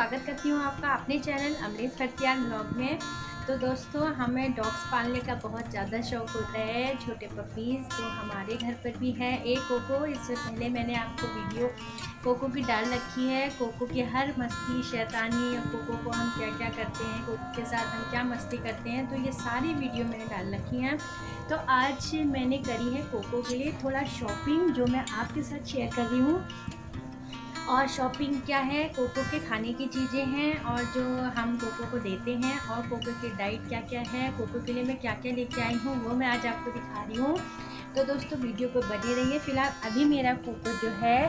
स्वागत करती हूँ आपका अपने चैनल अमरीश भरतियार ब्लॉग में। तो दोस्तों, हमें डॉग्स पालने का बहुत ज़्यादा शौक़ होता है, छोटे पपीज़। तो हमारे घर पर भी है एक कोको। इससे पहले मैंने आपको वीडियो कोको की डाल रखी है। कोको की हर मस्ती, शैतानी, और कोको को हम क्या क्या करते हैं, कोको के साथ हम क्या मस्ती करते हैं, तो ये सारी वीडियो मैंने डाल रखी हैं। तो आज मैंने करी है कोको के लिए थोड़ा शॉपिंग, जो मैं आपके साथ शेयर कर रही हूँ। और शॉपिंग क्या है, कोको के खाने की चीज़ें हैं और जो हम कोको को देते हैं, और कोको की डाइट क्या क्या है, कोको के लिए मैं क्या क्या लेके आई हूँ, वो मैं आज आपको दिखा रही हूँ। तो दोस्तों, वीडियो को बने रहिए। फ़िलहाल अभी मेरा कोको जो है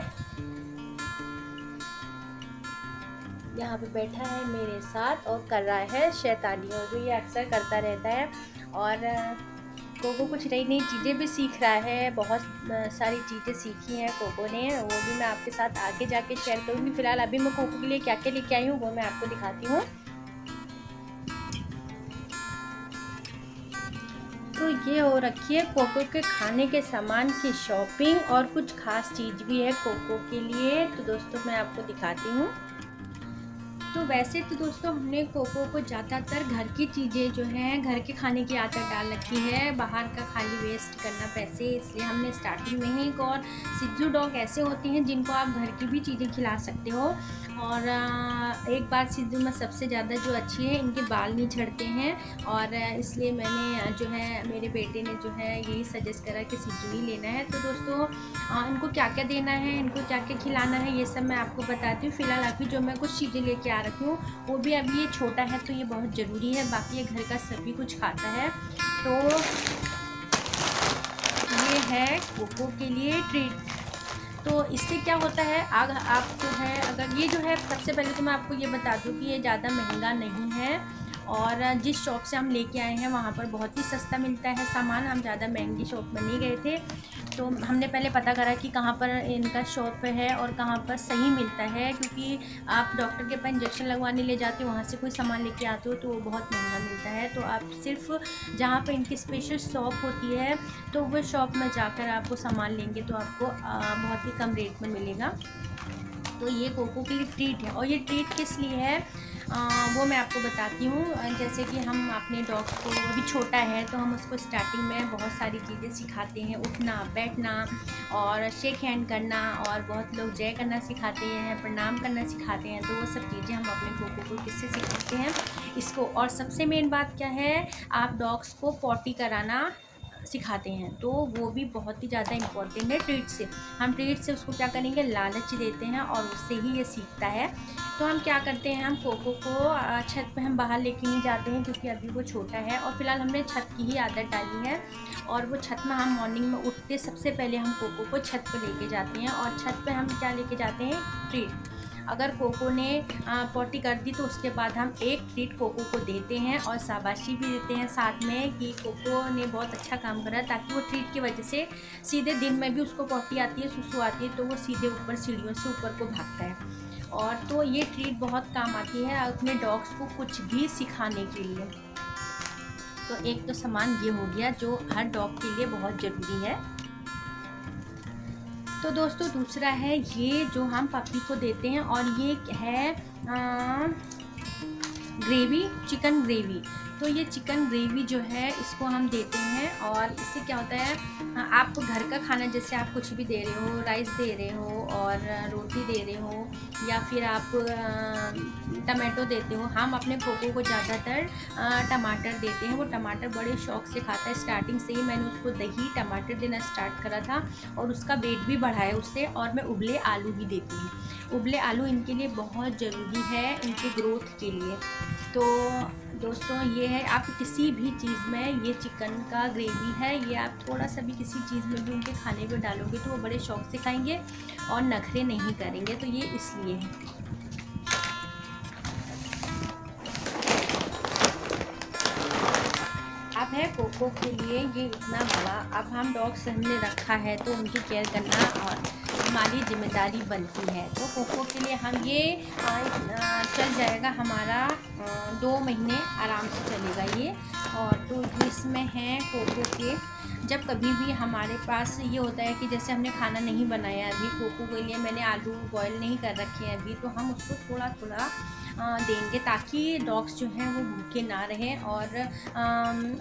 यहाँ पे बैठा है मेरे साथ और कर रहा है शैतानियों, जो ये अक्सर करता रहता है। और कोको कुछ नई नई चीज़ें भी सीख रहा है, बहुत सारी चीज़ें सीखी हैं कोको ने, वो भी मैं आपके साथ आगे जाके शेयर करूँगी। फ़िलहाल अभी मैं कोको के लिए क्या क्या लेके आई हूँ वो मैं आपको दिखाती हूँ। तो ये हो रखी है कोको के खाने के सामान की शॉपिंग, और कुछ खास चीज़ भी है कोको के लिए, तो दोस्तों मैं आपको दिखाती हूँ। तो वैसे तो दोस्तों, हमने कोको को ज़्यादातर घर की चीज़ें जो हैं, घर के खाने की आदत डाल रखी है, बाहर का खाली वेस्ट करना पैसे, इसलिए हमने स्टार्टिंग में ही। और सिज्जू डॉग ऐसे होते हैं जिनको आप घर की भी चीज़ें खिला सकते हो। और एक बात सिज्जू में सबसे ज़्यादा जो अच्छी है, इनके बाल नहीं झड़ते हैं, और इसलिए मैंने जो है, मेरे बेटे ने जो है यही सजेस्ट करा कि सिज्जू ही लेना है। तो दोस्तों, इनको क्या क्या देना है, इनको क्या क्या खिलाना है, ये सब मैं आपको बताती हूँ। फ़िलहाल अभी जो मैं कुछ चीज़ें लेके आ रखी हूँ, वो भी अभी ये छोटा है तो ये बहुत ज़रूरी है, बाकी ये घर का सभी कुछ खाता है। तो ये है कोको के लिए ट्रीट। तो इससे क्या होता है, आप जो है, अगर ये जो है, सबसे पहले तो मैं आपको ये बता दूँ कि ये ज़्यादा महंगा नहीं है, और जिस शॉप से हम लेके आए हैं वहाँ पर बहुत ही सस्ता मिलता है सामान। हम ज़्यादा महंगी शॉप में नहीं गए थे, तो हमने पहले पता करा कि कहाँ पर इनका शॉप है और कहाँ पर सही मिलता है, क्योंकि आप डॉक्टर के पास इंजेक्शन लगवाने ले जाते हो, वहाँ से कोई सामान लेके आते हो तो वो बहुत महंगा मिलता है। तो आप सिर्फ जहाँ पर इनकी स्पेशल शॉप होती है, तो वो शॉप में जाकर आपको सामान लेंगे तो आपको बहुत ही कम रेट में मिलेगा। तो ये कोको के लिए ट्रीट है, और ये ट्रीट किस लिए है, वो मैं आपको बताती हूँ। जैसे कि हम अपने डॉग को, अभी छोटा है तो हम उसको स्टार्टिंग में बहुत सारी चीज़ें सिखाते हैं, उठना, बैठना, और शेक हैंड करना, और बहुत लोग जय करना सिखाते हैं, प्रणाम करना सिखाते हैं। तो वो सब चीज़ें हम अपने कोको को किससे सिखाते हैं, इसको। और सबसे मेन बात क्या है, आप डॉग्स को पॉटी कराना सिखाते हैं, तो वो भी बहुत ही ज़्यादा इम्पोर्टेंट है ट्रीट से। हम ट्रीट से उसको क्या करेंगे, लालच देते हैं, और उससे ही ये सीखता है। तो हम क्या करते हैं, हम कोको को छत पे हम बाहर लेके नहीं जाते हैं, क्योंकि अभी वो छोटा है, और फिलहाल हमने छत की ही आदत डाली है। और वो छत में हम मॉर्निंग में उठते सबसे पहले हम कोको को छत पे लेके जाते हैं, और छत पे हम क्या लेके जाते हैं, ट्रीट। अगर कोको ने पॉटी कर दी तो उसके बाद हम एक ट्रीट कोको को देते हैं, और शाबाशी भी देते हैं साथ में कि कोको ने बहुत अच्छा काम करा, ताकि वो ट्रीट की वजह से सीधे दिन में भी उसको पॉटी आती है, सुसु आती है, तो वो सीधे ऊपर सीढ़ियों से ऊपर को भागता है। और तो ये ट्रीट बहुत काम आती है अपने डॉग्स को कुछ भी सिखाने के लिए। तो एक तो सामान ये हो गया जो हर डॉग के लिए बहुत ज़रूरी है। तो दोस्तों, दूसरा है ये जो हम पपी को देते हैं, और ये है ग्रेवी, चिकन ग्रेवी। तो ये चिकन ग्रेवी जो है, इसको हम देते हैं, और इससे क्या होता है, आप घर का खाना, जैसे आप कुछ भी दे रहे हो, राइस दे रहे हो और रोटी दे रहे हो, या फिर आप टमाटो देते हो। हम अपने कोको को ज़्यादातर टमाटर देते हैं, वो टमाटर बड़े शौक से खाता है। स्टार्टिंग से ही मैंने उसको दही टमाटर देना स्टार्ट करा था, और उसका वेट भी बढ़ाया उससे। और मैं उबले आलू भी देती हूँ। उबले आलू इनके लिए बहुत ज़रूरी है, इनके ग्रोथ के लिए। तो दोस्तों, ये है, आप किसी भी चीज़ में, ये चिकन का ग्रेवी है, ये आप थोड़ा सा भी किसी चीज़ में भी उनके खाने पे डालोगे तो वो बड़े शौक से खाएंगे और नखरे नहीं करेंगे। तो ये इसलिए है। अब है कोको के लिए ये इतना बड़ा। अब हम डॉग्स हमने रखा है तो उनकी केयर करना और हमारी जिम्मेदारी बनती है। तो कोको के लिए हम ये चल जाएगा हमारा 2 महीने आराम से चलेगा ये। और तो इसमें है कोको के, जब कभी भी हमारे पास ये होता है कि जैसे हमने खाना नहीं बनाया अभी, कोको के लिए मैंने आलू बॉयल नहीं कर रखे हैं अभी, तो हम उसको थोड़ा थोड़ा देंगे, ताकि डॉग्स जो हैं वो भूखे ना रहें। और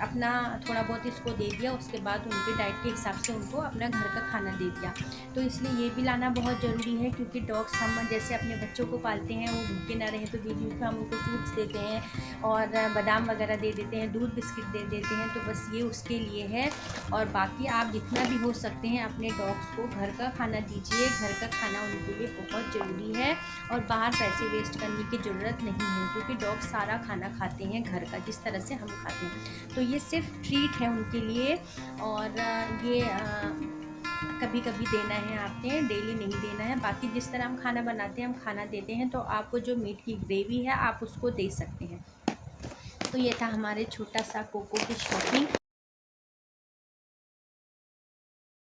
अपना थोड़ा बहुत इसको दे दिया, उसके बाद उनके डाइट के हिसाब से उनको अपना घर का खाना दे दिया। तो इसलिए ये भी लाना बहुत ज़रूरी है, क्योंकि डॉग्स हम जैसे अपने बच्चों को पालते हैं, वो भूखे ना रहें, तो बीच बीच में हम उनको फ्रूट्स देते हैं और बादाम वगैरह दे देते हैं, दूध बिस्किट दे देते हैं। तो बस ये उसके लिए है। और बाकी आप जितना भी हो सकते हैं अपने डॉग्स को घर का खाना दीजिए। घर का खाना उनके लिए बहुत ज़रूरी है और बाहर पैसे वेस्ट करने की ज़रूरत नहीं है, क्योंकि डॉग्स सारा खाना खाते हैं घर का, जिस तरह से हम खाते हैं। तो ये सिर्फ ट्रीट है उनके लिए। और ये कभी कभी देना है आपने, डेली नहीं देना है। बाकी जिस तरह हम खाना बनाते हैं हम खाना देते हैं। तो आपको जो मीट की ग्रेवी है आप उसको दे सकते हैं। तो ये था हमारे छोटा सा कोको की शॉपिंग।